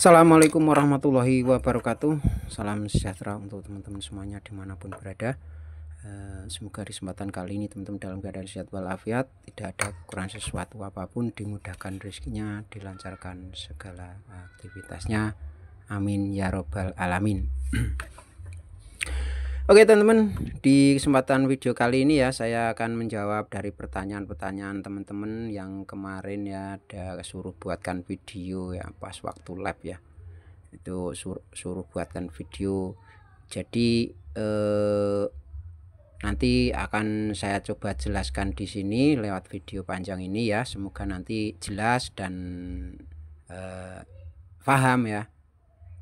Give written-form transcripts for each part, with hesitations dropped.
Assalamualaikum warahmatullahi wabarakatuh. Salam sejahtera untuk teman-teman semuanya dimanapun berada. Semoga di kesempatan kali ini teman-teman dalam keadaan sehat walafiat, tidak ada kekurangan sesuatu apapun, dimudahkan rezekinya, dilancarkan segala aktivitasnya. Amin ya robbal alamin. Oke teman-teman, di kesempatan video kali ini ya saya akan menjawab dari pertanyaan-pertanyaan teman-teman yang kemarin ya ada suruh buatkan video ya pas waktu lab ya. Itu suruh buatkan video. Jadi nanti akan saya coba jelaskan di sini lewat video panjang ini ya. Semoga nanti jelas dan paham ya.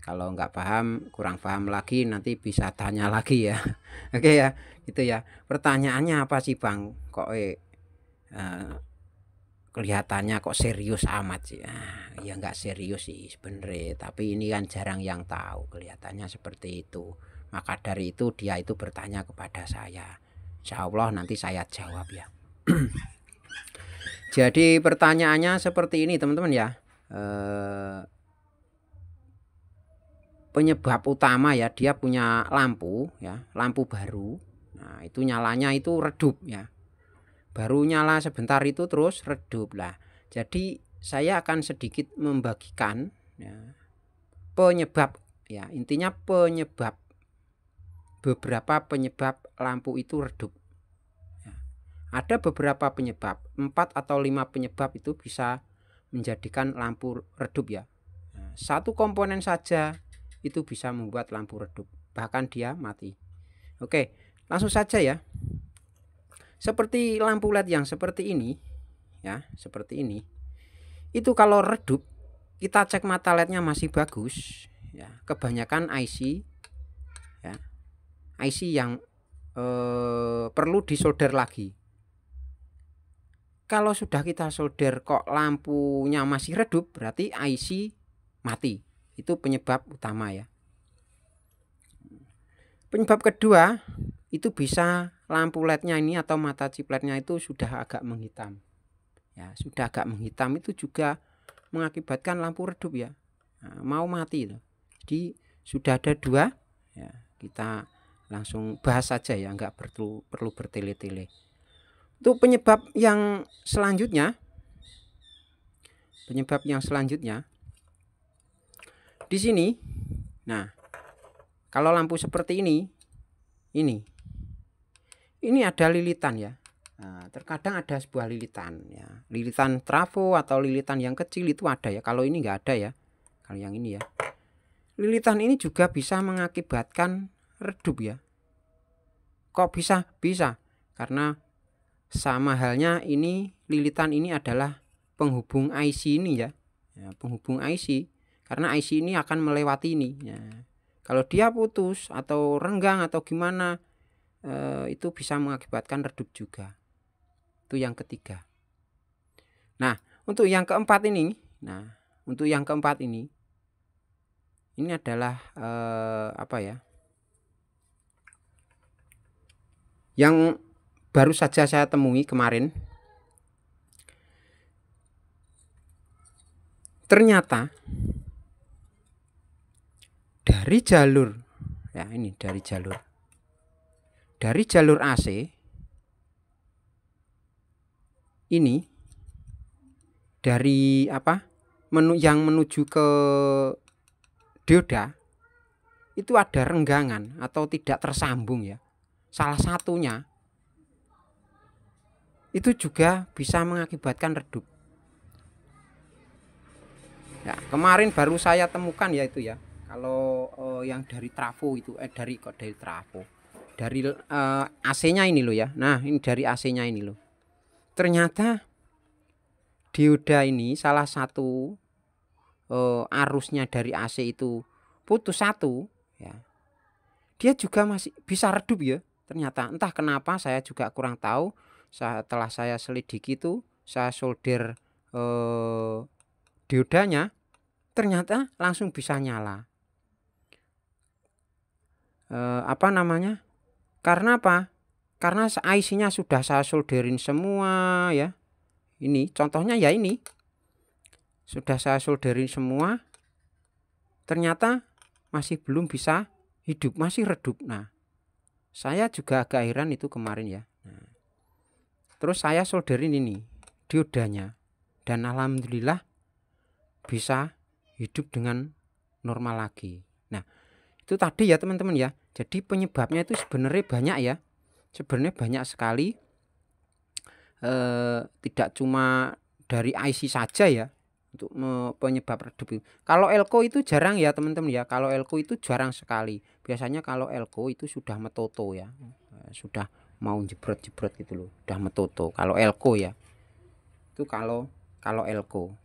Kalau nggak paham, kurang paham lagi, nanti bisa tanya lagi ya. Oke ya, gitu ya. Pertanyaannya apa sih Bang? Kok kelihatannya kok serius amat sih? Ya nggak serius sih sebenarnya, tapi ini kan jarang yang tahu, kelihatannya seperti itu. Maka dari itu dia itu bertanya kepada saya. Insya Allah nanti saya jawab ya. Jadi pertanyaannya seperti ini teman-teman ya. Penyebab utama ya, dia punya lampu ya, lampu baru. Nah itu nyalanya itu redup ya, baru nyala sebentar itu terus redup lah. Jadi saya akan sedikit membagikan ya, penyebab ya, intinya penyebab, beberapa penyebab lampu itu redup ya. Ada beberapa penyebab, 4 atau 5 penyebab itu bisa menjadikan lampu redup ya. Nah, satu komponen saja itu bisa membuat lampu redup, bahkan dia mati. Oke, langsung saja ya. Seperti lampu LED yang seperti ini ya, seperti ini. Itu kalau redup, kita cek mata LED-nya masih bagus ya. Kebanyakan IC ya, IC yang perlu disolder lagi. Kalau sudah kita solder kok lampunya masih redup, berarti IC mati. Itu penyebab utama ya. Penyebab kedua, itu bisa lampu LED-nya ini atau mata chip LED-nya itu sudah agak menghitam. Ya, sudah agak menghitam itu juga mengakibatkan lampu redup ya. Nah, mau mati itu. Jadi sudah ada dua ya, kita langsung bahas saja ya, nggak perlu bertele-tele. Untuk penyebab yang selanjutnya, di sini. Nah, kalau lampu seperti ini ada lilitan ya. Nah, terkadang ada sebuah lilitan ya, lilitan trafo atau lilitan yang kecil itu ada ya. Kalau ini nggak ada ya, kalau yang ini ya, lilitan ini juga bisa mengakibatkan redup ya. Kok bisa? Bisa karena sama halnya ini, lilitan ini adalah penghubung IC ini ya, penghubung IC. Karena IC ini akan melewati ini ya. Kalau dia putus atau renggang atau gimana, itu bisa mengakibatkan redup juga. Itu yang ketiga. Nah, untuk yang keempat ini, ini adalah apa ya? Yang baru saja saya temui kemarin. Ternyata dari jalur ya, ini dari jalur AC ini, dari apa, yang menuju ke dioda itu ada renggangan atau tidak tersambung ya. Salah satunya itu juga bisa mengakibatkan redup ya. Kemarin baru saya temukan ya itu ya. Kalau yang dari trafo itu dari trafo, dari AC-nya ini loh ya. Nah, ini dari AC-nya ini loh. Ternyata dioda ini salah satu arusnya dari AC itu putus satu ya. Dia juga masih bisa redup ya. Ternyata entah kenapa, saya juga kurang tahu. Setelah saya selidiki itu, saya solder diodanya, ternyata langsung bisa nyala. Apa namanya? Karena apa? Karena IC-nya sudah saya solderin semua ya. Ini contohnya ya, ini sudah saya solderin semua. ternyata masih belum bisa hidup, masih redup. Nah, saya juga agak heran itu kemarin ya. Nah, terus saya solderin ini diodanya, dan alhamdulillah bisa hidup dengan normal lagi. Nah, itu tadi ya teman-teman ya. Jadi penyebabnya itu sebenarnya banyak ya. Sebenarnya banyak sekali. Tidak cuma dari IC saja ya untuk penyebab redup. Kalau elko itu jarang ya teman-teman ya. Kalau elko itu jarang sekali. Biasanya kalau elko itu sudah metoto ya. Sudah mau jebrot-jebrot gitu loh. Sudah metoto. Kalau elko ya. Itu kalau elko.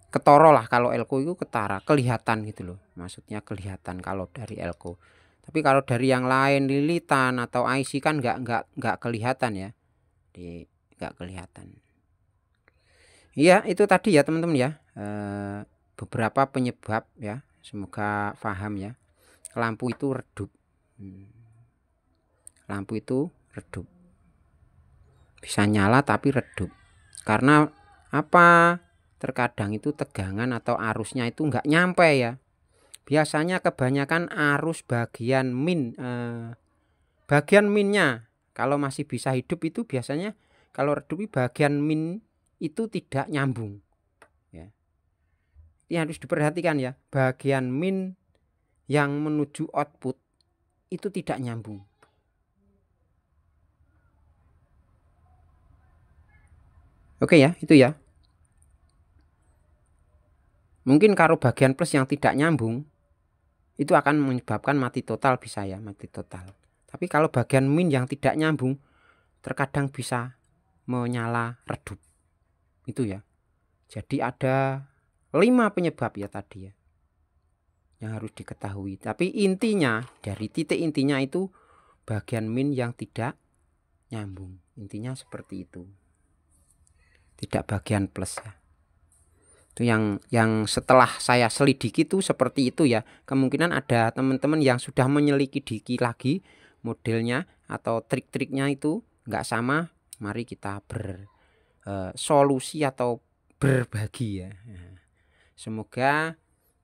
Ketoro lah kalau elko itu ketara, kelihatan gitu loh. Maksudnya kelihatan kalau dari elko. Tapi kalau dari yang lain lilitan atau IC kan nggak kelihatan ya. Nggak kelihatan. Iya itu tadi ya teman-teman ya, beberapa penyebab ya, semoga paham ya. Lampu itu redup. Lampu itu redup, bisa nyala tapi redup karena apa? Terkadang itu tegangan atau arusnya itu nggak nyampe ya. Biasanya kebanyakan arus bagian bagian minnya kalau masih bisa hidup itu biasanya kalau redup bagian min itu tidak nyambung ya. Ini harus diperhatikan ya, bagian min yang menuju output itu tidak nyambung. Oke ya, itu ya. Mungkin kalau bagian plus yang tidak nyambung itu akan menyebabkan mati total, bisa ya, mati total. Tapi kalau bagian min yang tidak nyambung terkadang bisa menyala redup. Itu ya. Jadi ada 5 penyebab ya tadi ya yang harus diketahui. Tapi intinya dari titik intinya itu bagian min yang tidak nyambung. Intinya seperti itu. Tidak bagian plus ya. Itu yang setelah saya selidiki itu seperti itu ya. Kemungkinan ada teman-teman yang sudah menyelidiki lagi modelnya atau trik-triknya itu nggak sama. Mari kita bersolusi atau berbagi ya. Semoga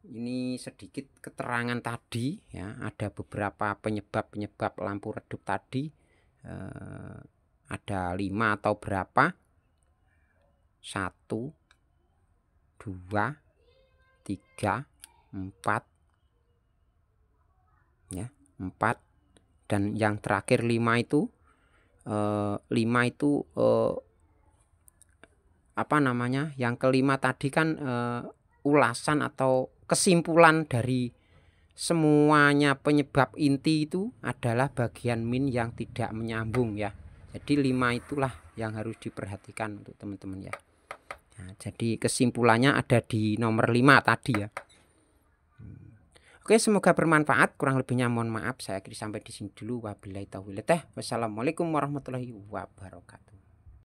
ini sedikit keterangan tadi ya, ada beberapa penyebab lampu redup tadi, ada 5 atau berapa, 1 2 3 4 ya, 4 dan yang terakhir 5 itu apa namanya, yang kelima tadi kan ulasan atau kesimpulan dari semuanya penyebab inti itu adalah bagian min yang tidak menyambung ya. Jadi 5 itulah yang harus diperhatikan untuk teman-teman ya. Nah, jadi kesimpulannya ada di nomor 5 tadi ya. Oke, semoga bermanfaat. Kurang lebihnya mohon maaf. Saya akhiri sampai di sini dulu. Wabillahi taufiq. Wassalamualaikum warahmatullahi wabarakatuh.